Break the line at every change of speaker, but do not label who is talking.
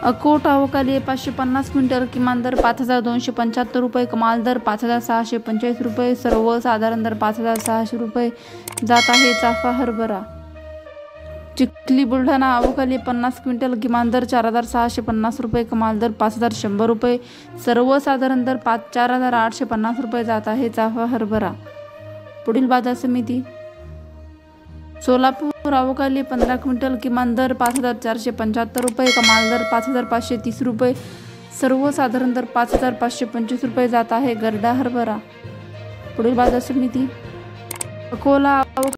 Akot अवकाली 550 quintal, किमान दर 5,275 रुपये, कमाल दर 5,645 रुपये, सर्वसाधारण दर 5,600 रुपये जात आहे चाफा हरभरा. चिखली बुलढाणा अवकाली 50 क्विंटल, किमान दर 4,650 रुपये, कमाल दर 5,100 रुपये, सर्वसाधारण दर 4,850 रुपये जात आहे चाफा हरभरा. पुढील बाजार समिती. सोलापूर अवकाली 15 क्विंटल, किमान दर 5,475 रुपये, कमाल दर 5,530 रुपये, सर्वसाधारण दर 5,525 रुपये जात आहे गरडा हरभरा. पुढील बाजार समिती. अकोला